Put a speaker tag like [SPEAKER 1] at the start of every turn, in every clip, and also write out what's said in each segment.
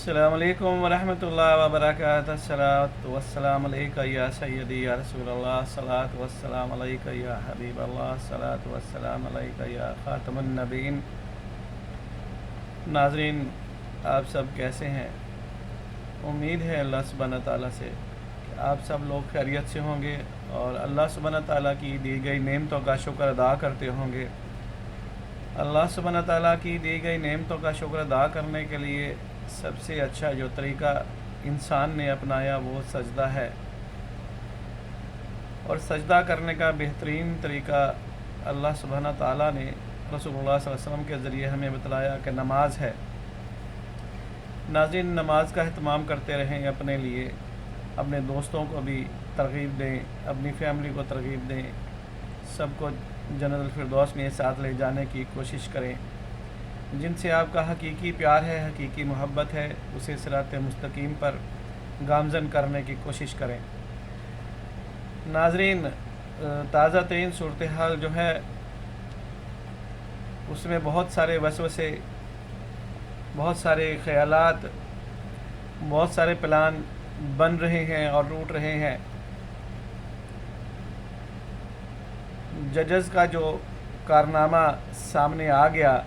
[SPEAKER 1] السلام علیکم ورحمۃ اللہ وبرکاتہ۔ الصلاۃ والسلام علیکہ یا سیدی یا رسول اللہ، الصلاۃ والسلام علیکہ یا حبیب اللہ، الصلاۃ والسلام علیکہ یا خاتم النبیین۔ ناظرین، آپ سب کیسے ہیں؟ امید ہے اللہ سبحانہ تعالیٰ سے کہ آپ سب لوگ خیریت سے ہوں گے اور اللہ سبحانہ تعالیٰ کی دی گئی نعمتوں کا شکر ادا کرتے ہوں گے۔ اللہ سبحانہ تعالیٰ کی دی گئی نعمتوں کا شکر ادا کرنے کے لیے سب سے اچھا جو طریقہ انسان نے اپنایا وہ سجدہ ہے، اور سجدہ کرنے کا بہترین طریقہ اللہ سبحانہ تعالیٰ نے رسول اللہ صلی اللہ علیہ وسلم کے ذریعے ہمیں بتلایا کہ نماز ہے۔ ناظرین، نماز کا اہتمام کرتے رہیں، اپنے لیے، اپنے دوستوں کو بھی ترغیب دیں، اپنی فیملی کو ترغیب دیں، سب کو جنت الفردوس میں ساتھ لے جانے کی کوشش کریں۔ جن سے آپ کا حقیقی پیار ہے، حقیقی محبت ہے، اسے صراط مستقیم پر گامزن کرنے کی کوشش کریں۔ ناظرین، تازہ ترین صورتحال جو ہے اس میں بہت سارے وسوسے، بہت سارے خیالات، بہت سارے پلان بن رہے ہیں اور ٹوٹ رہے ہیں۔ ججز کا جو کارنامہ سامنے آ گیا،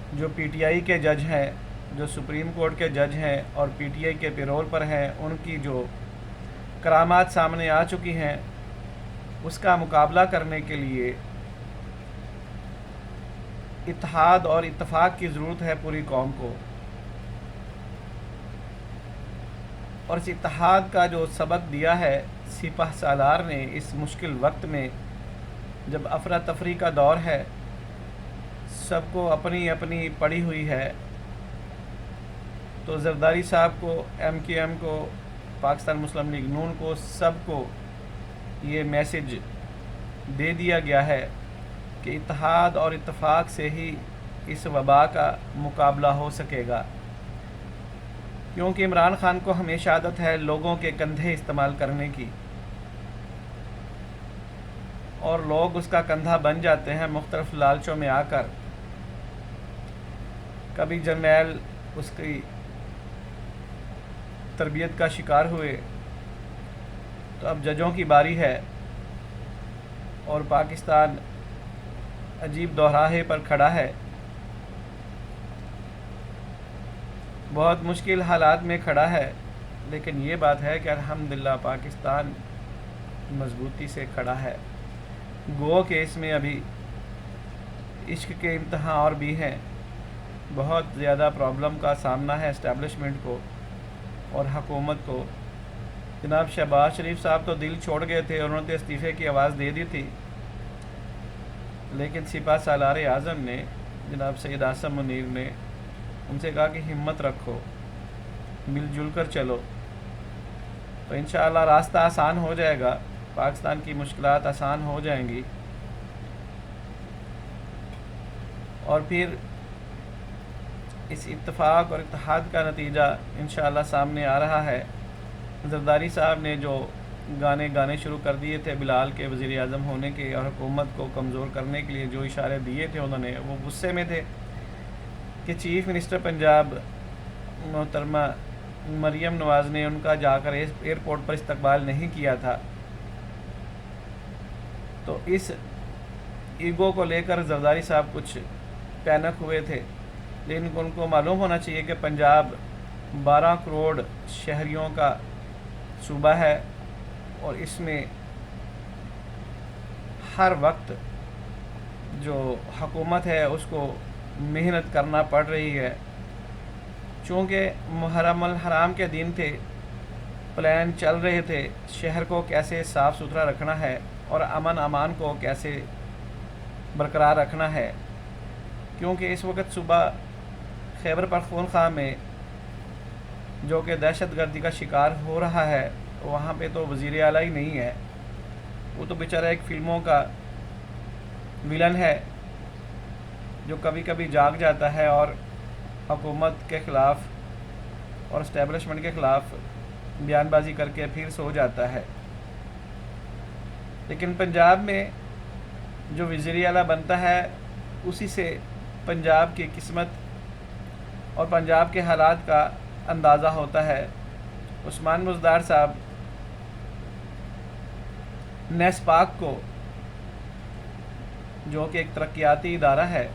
[SPEAKER 1] جو پی ٹی آئی کے جج ہیں، جو سپریم کورٹ کے جج ہیں اور پی ٹی آئی کے پیرول پر ہیں، ان کی جو کرامات سامنے آ چکی ہیں، اس کا مقابلہ کرنے کے لیے اتحاد اور اتفاق کی ضرورت ہے پوری قوم کو۔ اور اس اتحاد کا جو سبق دیا ہے سپہ سالار نے اس مشکل وقت میں، جب افراتفری کا دور ہے، سب کو اپنی اپنی پڑی ہوئی ہے، تو زرداری صاحب کو، ایم کیو ایم کو، پاکستان مسلم لیگ نون کو، سب کو یہ میسج دے دیا گیا ہے کہ اتحاد اور اتفاق سے ہی اس وبا کا مقابلہ ہو سکے گا، کیونکہ عمران خان کو ہمیشہ عادت ہے لوگوں کے کندھے استعمال کرنے کی، اور لوگ اس کا کندھا بن جاتے ہیں مختلف لالچوں میں آ کر۔ کبھی جرنیل اس کی تربیت کا شکار ہوئے، تو اب ججوں کی باری ہے، اور پاکستان عجیب دوراہے پر کھڑا ہے، بہت مشکل حالات میں کھڑا ہے، لیکن یہ بات ہے کہ الحمدللہ پاکستان مضبوطی سے کھڑا ہے۔ گو کہ اس میں ابھی عشق کے امتحان اور بھی ہیں، بہت زیادہ پرابلم کا سامنا ہے اسٹیبلشمنٹ کو اور حکومت کو۔ جناب شہباز شریف صاحب تو دل چھوڑ گئے تھے، انہوں نے استعفے کی آواز دے دی تھی، لیکن سپہ سالار اعظم نے، جناب سید عاصم منیر نے ان سے کہا کہ ہمت رکھو، مل جل کر چلو، تو انشاءاللہ راستہ آسان ہو جائے گا، پاکستان کی مشکلات آسان ہو جائیں گی، اور پھر اس اتفاق اور اتحاد کا نتیجہ انشاءاللہ سامنے آ رہا ہے۔ زرداری صاحب نے جو گانے شروع کر دیے تھے بلال کے وزیر اعظم ہونے کے اور حکومت کو کمزور کرنے کے لیے جو اشارے دیے تھے انہوں نے، وہ غصے میں تھے کہ چیف منسٹر پنجاب محترمہ مریم نواز نے ان کا جا کر ایئرپورٹ پر استقبال نہیں کیا تھا، تو اس ایگو کو لے کر زرداری صاحب کچھ پینک ہوئے تھے، لیکن ان کو معلوم ہونا چاہیے کہ پنجاب 12 کروڑ شہریوں کا صوبہ ہے، اور اس میں ہر وقت جو حکومت ہے اس کو محنت کرنا پڑ رہی ہے، چونکہ محرم الحرام کے دن تھے، پلان چل رہے تھے شہر کو کیسے صاف ستھرا رکھنا ہے اور امن امان کو کیسے برقرار رکھنا ہے، کیونکہ اس وقت صوبہ خیبر پختونخوا میں جو کہ دہشت گردی کا شکار ہو رہا ہے، وہاں پہ تو وزیر اعلیٰ ہی نہیں ہے، وہ تو بیچارہ ایک فلموں کا ویلن ہے جو کبھی کبھی جاگ جاتا ہے اور حکومت کے خلاف اور اسٹیبلشمنٹ کے خلاف بیان بازی کر کے پھر سو جاتا ہے۔ لیکن پنجاب میں جو وزیر اعلیٰ بنتا ہے، اسی سے پنجاب کی قسمت اور پنجاب کے حالات کا اندازہ ہوتا ہے۔ عثمان بزدار صاحب نیس پاک کو، جو کہ ایک ترقیاتی ادارہ ہے،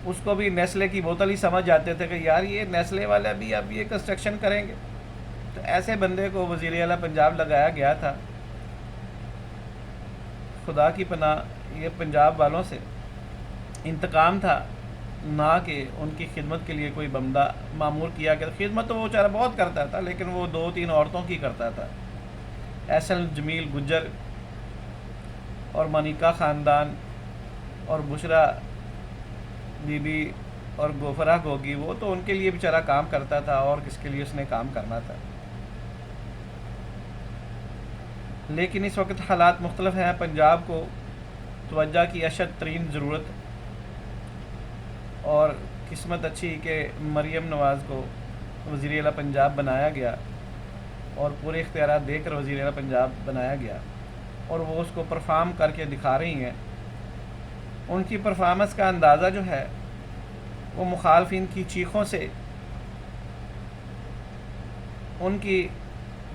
[SPEAKER 1] اس کو بھی نیسلے کی بوتل ہی سمجھ جاتے تھے کہ یار یہ نیسلے والے بھی اب یہ کنسٹرکشن کریں گے۔ تو ایسے بندے کو وزیر اعلیٰ پنجاب لگایا گیا تھا۔ خدا کی پناہ، یہ پنجاب والوں سے انتقام تھا، نہ کہ ان کی خدمت کے لیے کوئی بندہ معمور کیا گیا۔ خدمت تو وہ بیچارہ بہت کرتا تھا، لیکن وہ 2-3 عورتوں کی کرتا تھا۔ احسن جمیل گجر اور منیکا خاندان اور بشرا بی بی اور گوفرا گوگی، وہ تو ان کے لیے بیچارہ کام کرتا تھا، اور کس کے لیے اس نے کام کرنا تھا۔ لیکن اس وقت حالات مختلف ہیں۔ پنجاب کو توجہ کی اشد ترین ضرورت، اور قسمت اچھی کہ مریم نواز کو وزیر اعلیٰ پنجاب بنایا گیا، اور پورے اختیارات دے کر وزیر اعلیٰ پنجاب بنایا گیا، اور وہ اس کو پرفارم کر کے دکھا رہی ہیں۔ ان کی پرفارمنس کا اندازہ جو ہے وہ مخالفین کی چیخوں سے، ان کی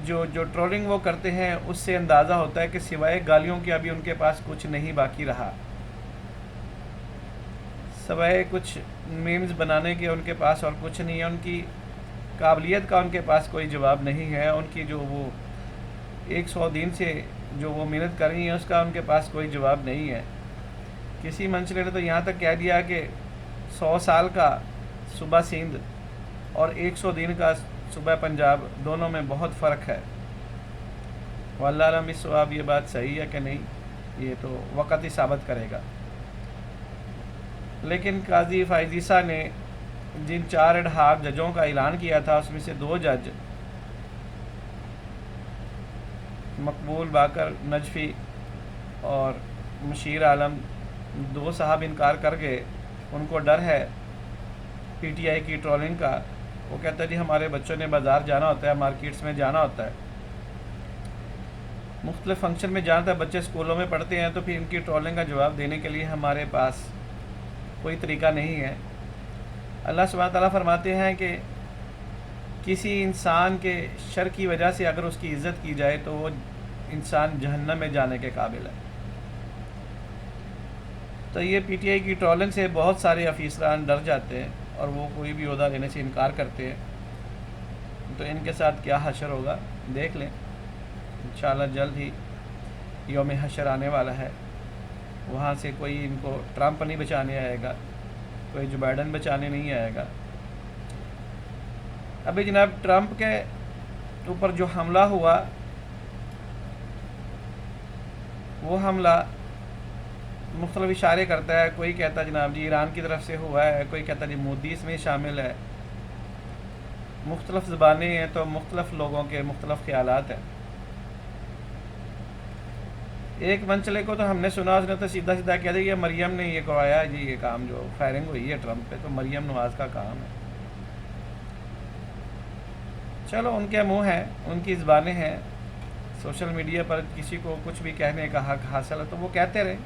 [SPEAKER 1] جو ٹرولنگ وہ کرتے ہیں اس سے اندازہ ہوتا ہے کہ سوائے گالیوں کے ابھی ان کے پاس کچھ نہیں باقی رہا، سوائے کچھ میمز بنانے کے ان کے پاس اور کچھ نہیں ہے۔ ان کی قابلیت کا ان کے پاس کوئی جواب نہیں ہے، ان کی جو وہ 100 دن سے جو وہ محنت کر رہی ہیں اس کا ان کے پاس کوئی جواب نہیں ہے۔ کسی منچلے نے تو یہاں تک کہہ دیا کہ 100 سال کا صوبہ سندھ اور 100 دن کا صوبہ پنجاب، دونوں میں بہت فرق ہے۔ واللہ علم بالصواب، یہ بات صحیح ہے کہ نہیں یہ تو وقت ہی ثابت کرے گا۔ لیکن قاضی فائز عیسیٰ نے جن 4 ایڈ ہاک ججوں کا اعلان کیا تھا، اس میں سے 2 جج مقبول باقر نجفی اور مشیر عالم، 2 صاحب انکار کر گئے۔ ان کو ڈر ہے پی ٹی آئی کی ٹرولنگ کا۔ وہ کہتا ہے جی ہمارے بچوں نے بازار جانا ہوتا ہے، مارکیٹس میں جانا ہوتا ہے، مختلف فنکشن میں جانا ہوتا ہے، بچے اسکولوں میں پڑھتے ہیں، تو پھر ان کی ٹرولنگ کا جواب دینے کے لیے ہمارے پاس کوئی طریقہ نہیں ہے۔ اللہ سبحانہ تعالیٰ فرماتے ہیں کہ کسی انسان کے شر کی وجہ سے اگر اس کی عزت کی جائے تو وہ انسان جہنم میں جانے کے قابل ہے۔ تو یہ پی ٹی آئی کی ٹرولنگ سے بہت سارے افیسران ڈر جاتے ہیں، اور وہ کوئی بھی عہدہ لینے سے انکار کرتے ہیں۔ تو ان کے ساتھ کیا حشر ہوگا دیکھ لیں۔ انشاءاللہ جلد ہی یوم حشر آنے والا ہے، وہاں سے کوئی ان کو ٹرمپ نہیں بچانے آئے گا، کوئی جو بائیڈن بچانے نہیں آئے گا۔ ابھی جناب ٹرمپ کے اوپر جو حملہ ہوا، وہ حملہ مختلف اشارے کرتا ہے۔ کوئی کہتا ہے جناب جی ایران کی طرف سے ہوا ہے، کوئی کہتا ہے جی مودی اس میں شامل ہے۔ مختلف زبانیں ہیں تو مختلف لوگوں کے مختلف خیالات ہیں۔ ایک منچلے کو تو ہم نے سنا، اس نے تو سیدھا سیدھا کہہ دیا یہ مریم نے یہ کروایا جی، یہ کام جو فائرنگ ہوئی ہے ٹرمپ پہ تو مریم نواز کا کام ہے۔ چلو ان کے منہ ہیں، ان کی زبانیں ہیں، سوشل میڈیا پر کسی کو کچھ بھی کہنے کا حق حاصل ہے تو وہ کہتے رہیں،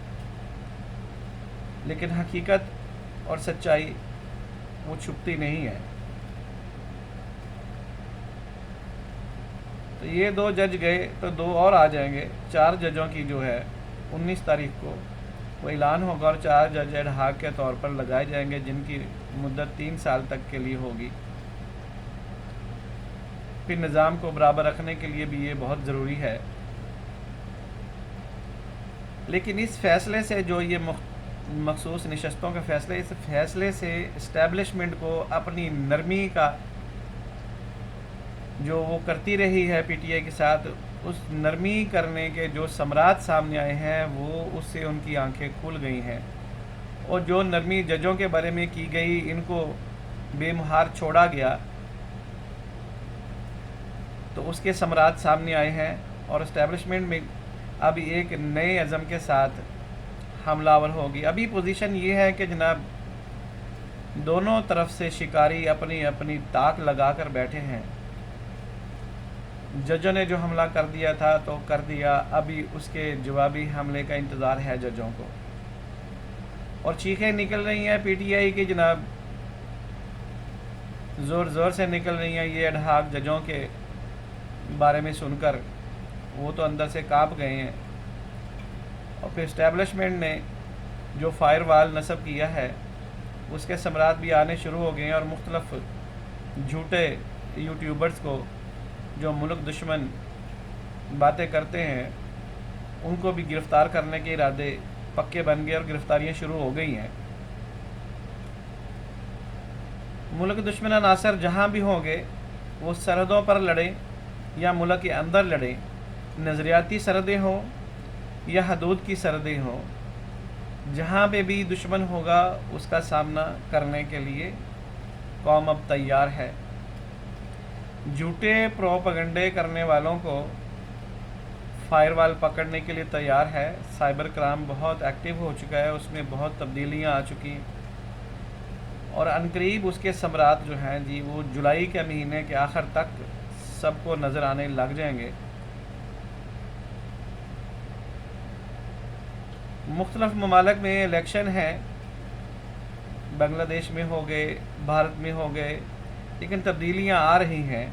[SPEAKER 1] لیکن حقیقت اور سچائی وہ چھپتی نہیں ہے۔ تو یہ 2 جج گئے تو 2 اور آ جائیں گے۔ 4 ججوں کی جو ہے 19 تاریخ کو وہ اعلان ہوگا، اور 4 جج ایڈ ہاک کے طور پر لگائے جائیں گے، جن کی مدت 3 سال تک کے لیے ہوگی۔ پھر نظام کو برابر رکھنے کے لیے بھی یہ بہت ضروری ہے۔ لیکن اس فیصلے سے جو یہ مخصوص نشستوں کے فیصلے، اس فیصلے سے اسٹیبلشمنٹ کو اپنی نرمی کا جو وہ کرتی رہی ہے پی ٹی آئی کے ساتھ، اس نرمی کرنے کے جو ثمرات سامنے آئے ہیں وہ اس سے ان کی آنکھیں کھل گئی ہیں، اور جو نرمی ججوں کے بارے میں کی گئی ان کو بے مہار چھوڑا گیا، تو اس کے ثمرات سامنے آئے ہیں، اور اسٹیبلشمنٹ میں اب ایک نئے عزم کے ساتھ حملہ آور ہوگی۔ ابھی پوزیشن یہ ہے کہ جناب دونوں طرف سے شکاری اپنی اپنی تاک لگا کر بیٹھے ہیں۔ ججوں نے جو حملہ کر دیا تھا تو کر دیا، ابھی اس کے جوابی حملے کا انتظار ہے ججوں کو۔ اور چیخیں نکل رہی ہیں پی ٹی آئی کی جناب، زور زور سے نکل رہی ہیں یہ اڈہاک ججوں کے بارے میں سن کر، وہ تو اندر سے کانپ گئے ہیں۔ اور پھر اسٹیبلشمنٹ نے جو فائر وال نصب کیا ہے اس کے ثمرات بھی آنے شروع ہو گئے ہیں، اور مختلف جھوٹے یوٹیوبرز کو جو ملک دشمن باتیں کرتے ہیں ان کو بھی گرفتار کرنے کے ارادے پکے بن گئے اور گرفتاریاں شروع ہو گئی ہیں۔ ملک دشمن عناصر جہاں بھی ہوں گے وہ سرحدوں پر لڑیں یا ملک کے اندر لڑیں، نظریاتی سرحدیں ہوں یا حدود کی سرحدیں ہوں، جہاں پہ بھی دشمن ہوگا اس کا سامنا کرنے کے لیے قوم اب تیار ہے۔ جھوٹے پروپیگنڈے کرنے والوں کو فائر وال پکڑنے کے لیے تیار ہے۔ سائبر کرائم بہت ایکٹیو ہو چکا ہے، اس میں بہت تبدیلیاں آ چکی ہیں، اور عنقریب اس کے ثمرات جو ہیں جی وہ جولائی کے مہینے کے آخر تک سب کو نظر آنے لگ جائیں گے۔ مختلف ممالک میں الیکشن ہیں، بنگلہ دیش میں ہو گئے، بھارت میں ہو گئے، لیکن تبدیلیاں آ رہی ہیں،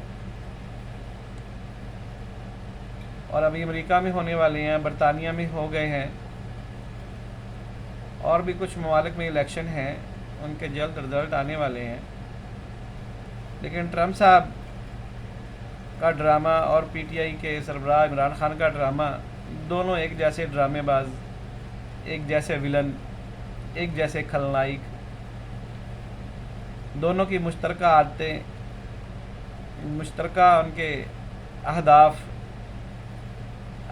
[SPEAKER 1] اور ابھی امریکہ میں ہونے والے ہیں، برطانیہ میں ہو گئے ہیں، اور بھی کچھ ممالک میں الیکشن ہیں، ان کے جلد رزلٹ آنے والے ہیں۔ لیکن ٹرمپ صاحب کا ڈرامہ اور پی ٹی آئی کے سربراہ عمران خان کا ڈرامہ، دونوں ایک جیسے ڈرامے باز، ایک جیسے ولن، ایک جیسے خلنائک، دونوں کی مشترکہ عادتیں، مشترکہ ان کے اہداف۔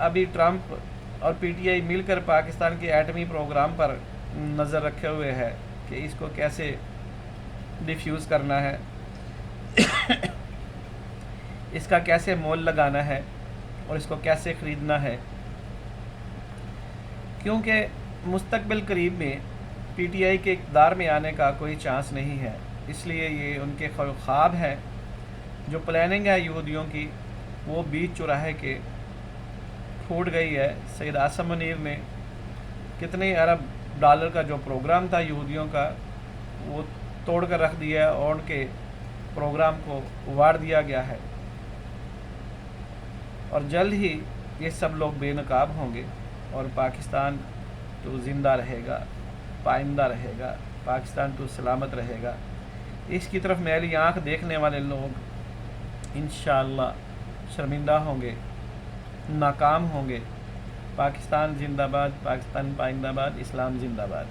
[SPEAKER 1] ابھی ٹرمپ اور پی ٹی آئی مل کر پاکستان کے ایٹمی پروگرام پر نظر رکھے ہوئے ہے کہ اس کو کیسے ڈیفیوز کرنا ہے، اس کا کیسے مول لگانا ہے، اور اس کو کیسے خریدنا ہے، کیونکہ مستقبل قریب میں پی ٹی آئی کے اقتدار میں آنے کا کوئی چانس نہیں ہے۔ اس لیے یہ ان کے خواب ہیں، جو پلاننگ ہے یہودیوں کی وہ بیچ چوراہے کے پھوٹ گئی ہے۔ سید عاصم منیر نے کتنے ارب ڈالر کا جو پروگرام تھا یہودیوں کا وہ توڑ کر رکھ دیا ہے، اور ان کے پروگرام کو اڑا دیا گیا ہے، اور جلد ہی یہ سب لوگ بے نقاب ہوں گے، اور پاکستان تو زندہ رہے گا، پائندہ رہے گا، پاکستان تو سلامت رہے گا۔ اس کی طرف میلی آنکھ دیکھنے والے لوگ انشاءاللہ شرمندہ ہوں گے، ناکام ہوں گے۔ پاکستان زندہ باد، پاکستان پائندہ باد، اسلام زندہ باد۔